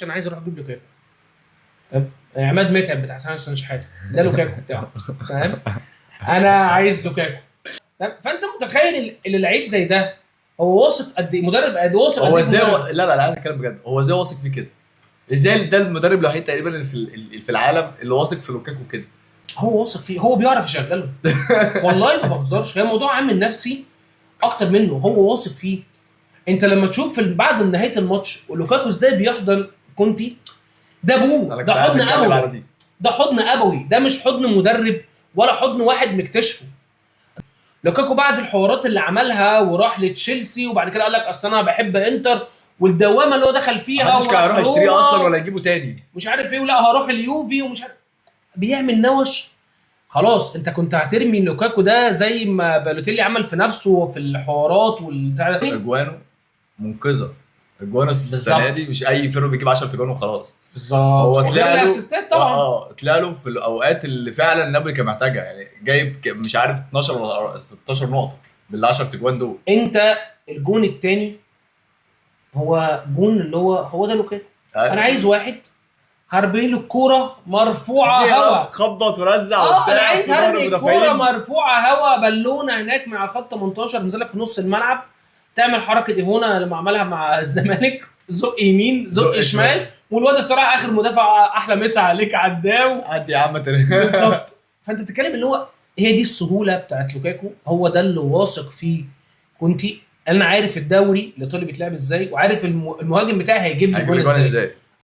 انا عايز اروح اجيب لوكاكو. فاهم؟ عماد متعب بتاع سان شحاته ده لوكاكو بتاعه. فاهم؟ انا عايز لوكاكو. فانت متخيل اللعيب زي ده هو واثق قد ايه، مدرب قد واثق قد هو ايه ازاي مدرب؟ لا لا لا انا كلام بجد، هو ازاي واثق فيه كده؟ ازاي ده المدرب الوحيد تقريبا اللي في العالم اللي واثق في لوكاكو كده؟ هو واثق فيه، هو بيعرف يشغله. والله ما بهزرش، هي موضوع عامل نفسي اكتر منه، هو واثق فيه. انت لما تشوف بعد نهايه الماتش ولوكاكو ازاي بيحضن كونتي، ده ابوه، انا ده كنت عايز حضن اتكلم على ابوي، دي. ده حضن ابوي، ده مش حضن مدرب ولا حضن واحد مكتشفه. لوكاكو بعد الحوارات اللي عملها وراح لتشيلسي وبعد كده قال لك اصل انا بحب انتر، والدوامه اللي هو دخل فيها محدش كان هيروح يشتريه روما اصلا ولا يجيبه تاني. مش عارف ايه، ولا هروح اليوفي ومش عارف، بيعمل نوش. خلاص انت كنت هترمي لوكاكو ده زي ما بالوتيلي عمل في نفسه في الحوارات والبتاع ده. اجوانه منقذه، اجوانه السنه بالظبط. دي مش اي فيرو بيجيب 10 اجوان وخلاص. بالظبط، هو وغير طلع له الاسيستات طبعا. طلع له في الاوقات اللي فعلا نابولي كان محتاجها، يعني جايب مش عارف 12 ولا 16 نقطه بال 10 اجوان دول. انت الجون الثاني هو جون اللي هو ده لوكاكو. انا عايز واحد هربي له الكوره مرفوعه هوا، خبط ورزع انا وبتاع عايز في ظهر هربي الكوره المدافعين. مرفوعه هوا، بالونه هناك مع خط 18 نزلك في نص الملعب، تعمل حركه ايفونا لما عملها مع الزمالك، زق يمين زق شمال، والواد الصراحه اخر مدافع احلى مسا عليك عداو. عدي يا عم بالظبط. فانت بتتكلم اللي هو هي دي السهوله بتاعت لوكاكو، هو ده اللي واثق فيه كونتي. انا عارف الدوري الايطالي بيتلعب ازاي، وعارف المهاجم بتاعي هيجيب لي هيجيب جول الجون ازاي. ازاي.